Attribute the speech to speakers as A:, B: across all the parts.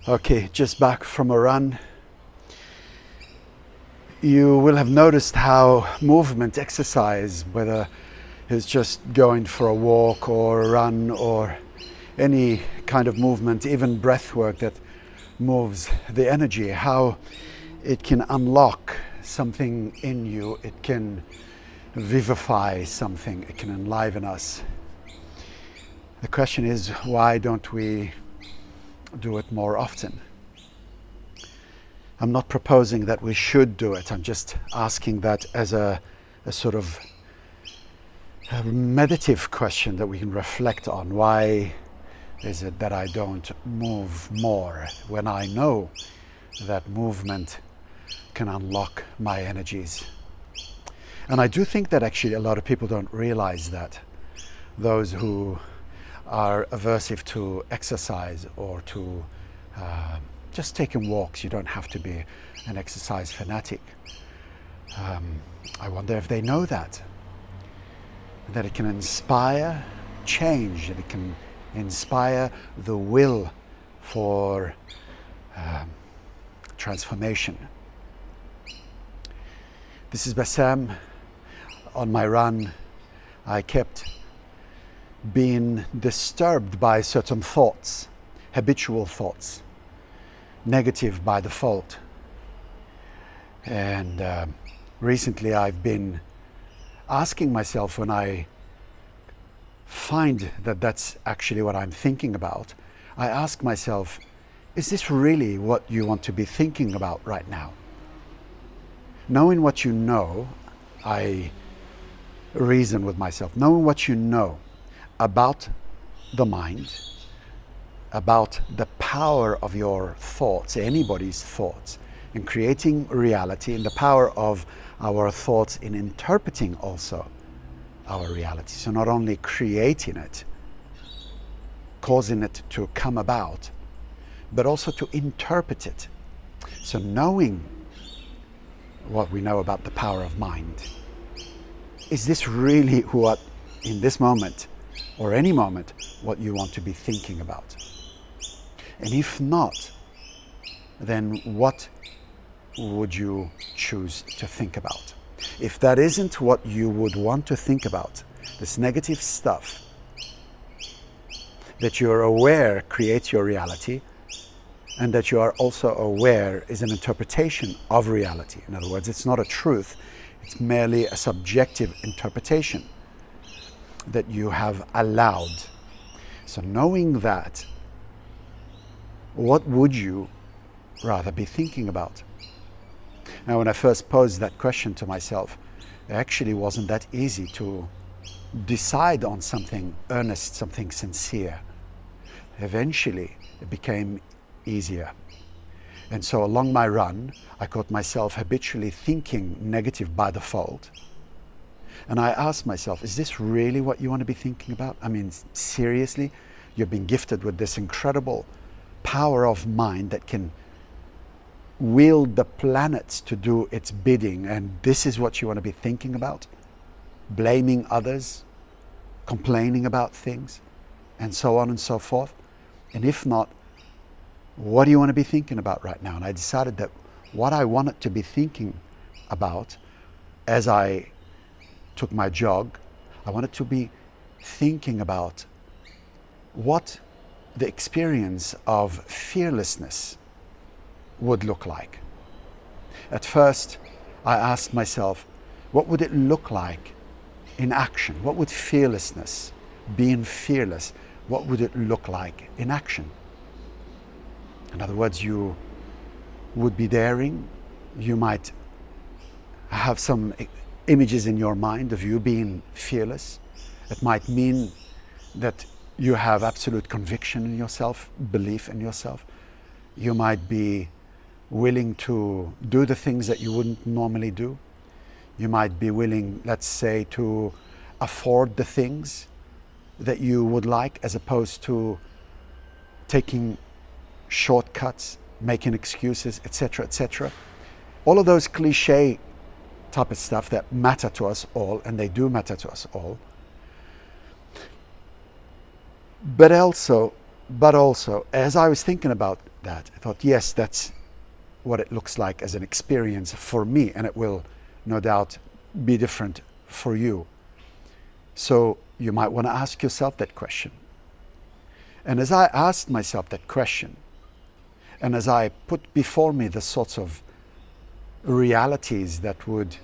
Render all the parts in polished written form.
A: Okay, just back from a run. You will have noticed how movement, exercise, whether it's just going for a walk or a run or any kind of movement, even breath work that moves the energy, how it can unlock something in you, it can vivify something, it can enliven us. The question is, why don't we do it more often? I'm not proposing that we should do it. I'm just asking that as a sort of a meditative question that we can reflect on. Why is it that I don't move more when I know that movement can unlock my energies? And I do think that actually a lot of people don't realize that. Those who are aversive to exercise or to just taking walks. You don't have to be an exercise fanatic. I wonder if they know that it can inspire change, that it can inspire the will for transformation. This is Bassam. On my run, I kept being disturbed by certain thoughts, habitual thoughts, negative by default. And recently I've been asking myself, when I find that that's actually what I'm thinking about, I ask myself, is this really what you want to be thinking about right now? Knowing what you know, I reason with myself, knowing what you know about the mind, about the power of your thoughts, anybody's thoughts, in creating reality, and the power of our thoughts in interpreting also our reality. So not only creating it, causing it to come about, but also to interpret it. So knowing what we know about the power of mind, is this really what, in this moment, or any moment, what you want to be thinking about? And if not, then what would you choose to think about? If that isn't what you would want to think about, this negative stuff that you're aware creates your reality, and that you are also aware is an interpretation of reality. In other words, it's not a truth, it's merely a subjective interpretation that you have allowed. So knowing that, what would you rather be thinking about? Now, when I first posed that question to myself, it actually wasn't that easy to decide on something earnest, something sincere. Eventually, it became easier. And so along my run, I caught myself habitually thinking negative by default. And I asked myself, is this really what you want to be thinking about? I mean, seriously? You've been gifted with this incredible power of mind that can wield the planets to do its bidding, and this is what you want to be thinking about? Blaming others, complaining about things, and so on and so forth. And if not, what do you want to be thinking about right now? And I decided that what I wanted to be thinking about as I took my jog, I wanted to be thinking about what the experience of fearlessness would look like. At first, I asked myself, what would it look like in action? What would fearlessness, being fearless, what would it look like in action? In other words, you would be daring. You might have some images in your mind of you being fearless. It might mean that you have absolute conviction in yourself, belief in yourself. You might be willing to do the things that you wouldn't normally do. You might be willing, let's say, to afford the things that you would like, as opposed to taking shortcuts, making excuses, etc., etc. All of those cliche type of stuff that matter to us all, and they do matter to us all. But also, as I was thinking about that. I thought, yes, that's what it looks like as an experience for me, and it will no doubt be different for you. So you might want to ask yourself that question. And as I asked myself that question, and as I put before me the sorts of realities that would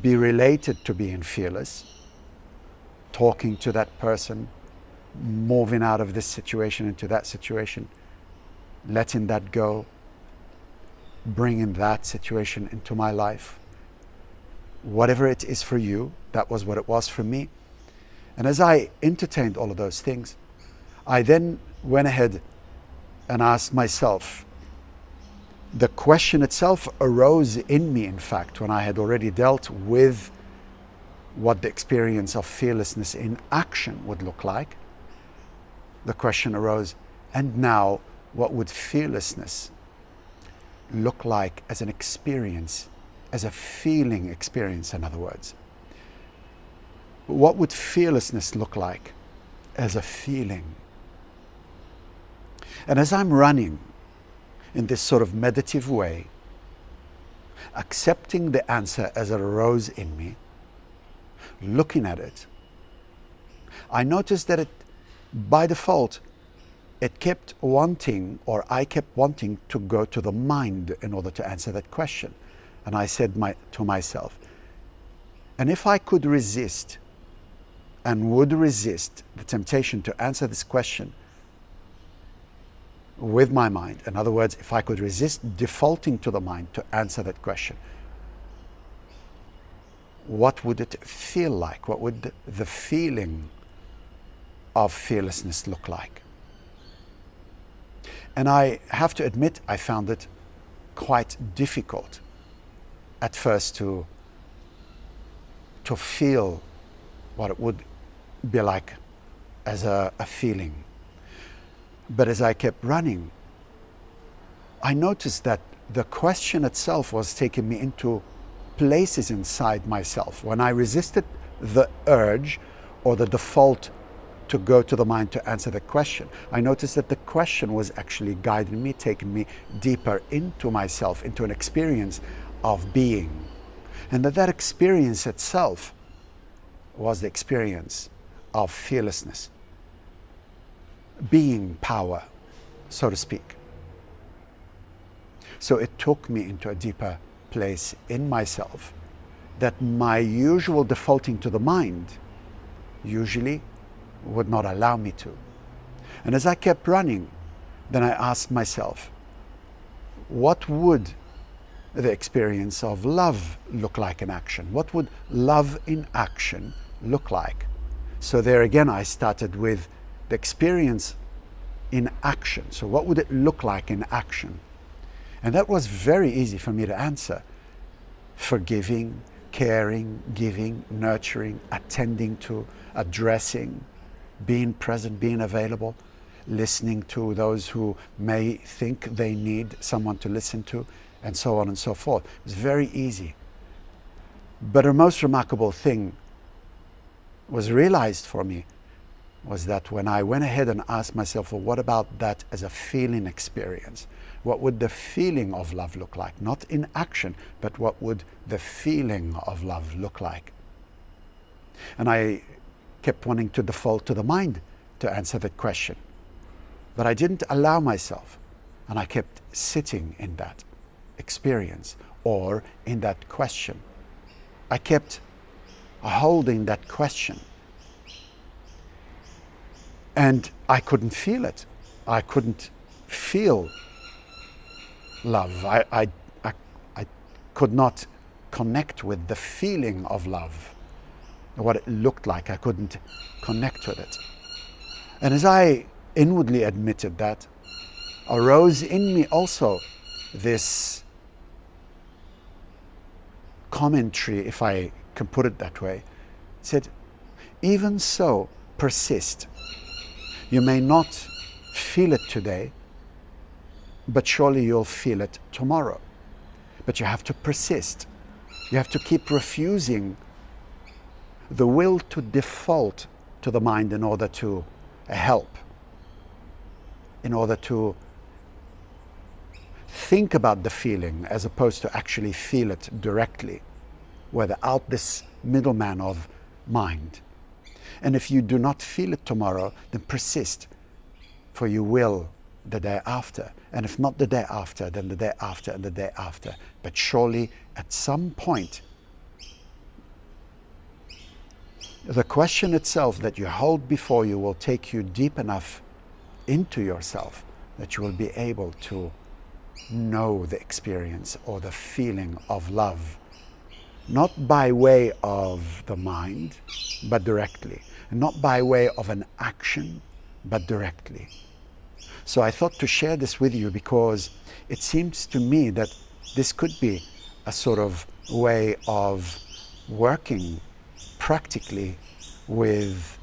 A: be related to being fearless, talking to that person, moving out of this situation into that situation, letting that go, bringing that situation into my life. Whatever it is for you, that was what it was for me. And as I entertained all of those things, I then went ahead and asked myself, the question itself arose in me, in fact, when I had already dealt with what the experience of fearlessness in action would look like. The question arose, and now what would fearlessness look like as an experience, as a feeling experience, in other words? What would fearlessness look like as a feeling? And as I'm running in this sort of meditative way, accepting the answer as it arose in me, looking at it, I noticed that it, by default, it kept wanting, or I kept wanting to go to the mind in order to answer that question. And I said to myself, and if I could resist and would resist the temptation to answer this question with my mind, in other words, if I could resist defaulting to the mind to answer that question, what would it feel like? What would the feeling of fearlessness look like? And I have to admit, I found it quite difficult at first to feel what it would be like as a feeling. But as I kept running, I noticed that the question itself was taking me into places inside myself. When I resisted the urge or the default to go to the mind to answer the question, I noticed that the question was actually guiding me, taking me deeper into myself, into an experience of being. And that experience itself was the experience of fearlessness, being power, so to speak. So it took me into a deeper place in myself that my usual defaulting to the mind usually would not allow me to. And as I kept running, then I asked myself, what would the experience of love look like in action? What would love in action look like? So there again, I started with the experience in action. So what would it look like in action? And that was very easy for me to answer. Forgiving, caring, giving, nurturing, attending to, addressing, being present, being available, listening to those who may think they need someone to listen to, and so on and so forth. It was very easy. But the most remarkable thing was realized for me was that when I went ahead and asked myself, well, what about that as a feeling experience? What would the feeling of love look like? Not in action, but what would the feeling of love look like? And I kept wanting to default to the mind to answer that question. But I didn't allow myself, and I kept sitting in that experience or in that question. I kept holding that question. And I couldn't feel it. I couldn't feel love. I could not connect with the feeling of love, what it looked like. I couldn't connect with it. And as I inwardly admitted that, arose in me also this commentary, if I can put it that way. It said, even so, persist. You may not feel it today, but surely you'll feel it tomorrow. But you have to persist. You have to keep refusing the will to default to the mind in order to help. in order to think about the feeling as opposed to actually feel it directly, without this middleman of mind. And if you do not feel it tomorrow, then persist, for you will the day after. And if not the day after, then the day after and the day after. But surely at some point, the question itself that you hold before you will take you deep enough into yourself that you will be able to know the experience or the feeling of love, not by way of the mind, but directly, and not by way of an action, but directly. So I thought to share this with you because it seems to me that this could be a sort of way of working practically with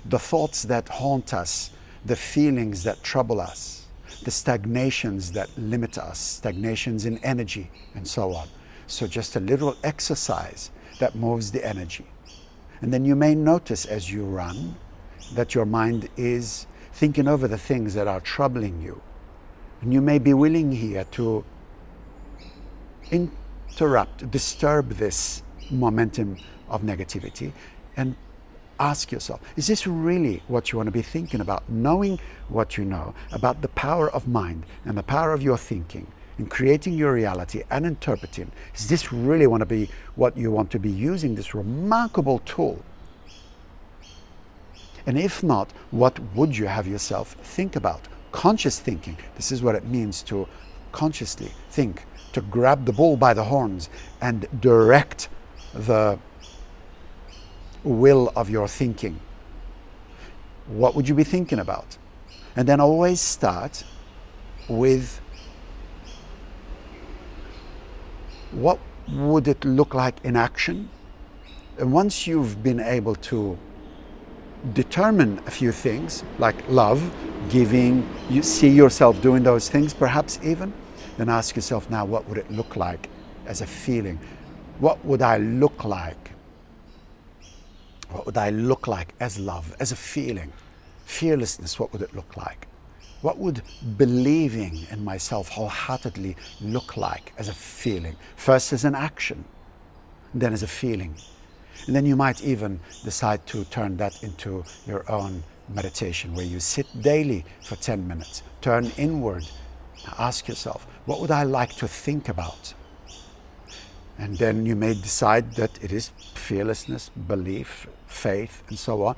A: the thoughts that haunt us, the feelings that trouble us, the stagnations that limit us, stagnations in energy, and so on. So just a little exercise that moves the energy. And then you may notice as you run that your mind is thinking over the things that are troubling you. And you may be willing here to interrupt, disturb this momentum of negativity and ask yourself, is this really what you want to be thinking about? Knowing what you know about the power of mind and the power of your thinking in creating your reality and interpreting, is this really want to be what you want to be using, this remarkable tool? And if not, what would you have yourself think about? Conscious thinking. This is what it means to consciously think, to grab the bull by the horns and direct the will of your thinking. What would you be thinking about? And then always start with what would it look like in action? And once you've been able to determine a few things like love, giving, you see yourself doing those things perhaps even, then ask yourself, now what would it look like as a feeling? What would I look like? What would I look like as love, as a feeling? Fearlessness, what would it look like? What would believing in myself wholeheartedly look like as a feeling? First as an action, then as a feeling. And then you might even decide to turn that into your own meditation, where you sit daily for 10 minutes, turn inward, ask yourself, what would I like to think about? And then you may decide that it is fearlessness, belief, faith, and so on.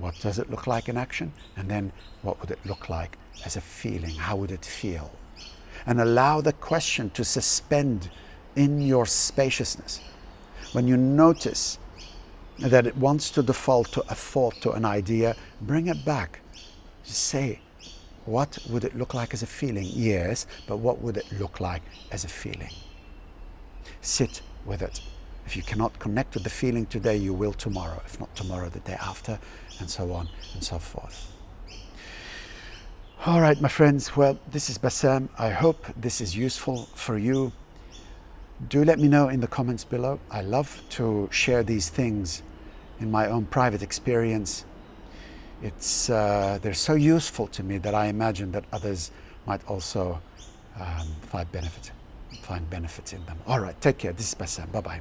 A: What does it look like in action? And then what would it look like as a feeling? How would it feel? And allow the question to suspend in your spaciousness. When you notice that it wants to default to a thought, to an idea, bring it back. Just say, what would it look like as a feeling? Yes, but what would it look like as a feeling? Sit with it. If you cannot connect with the feeling today, you will tomorrow. If not tomorrow, the day after, and so on and so forth. All right, my friends. Well, this is Bassam. I hope this is useful for you. Do let me know in the comments below. I love to share these things in my own private experience. They're so useful to me that I imagine that others might also find benefit in them. All right, take care. This is Bassam. Bye-bye.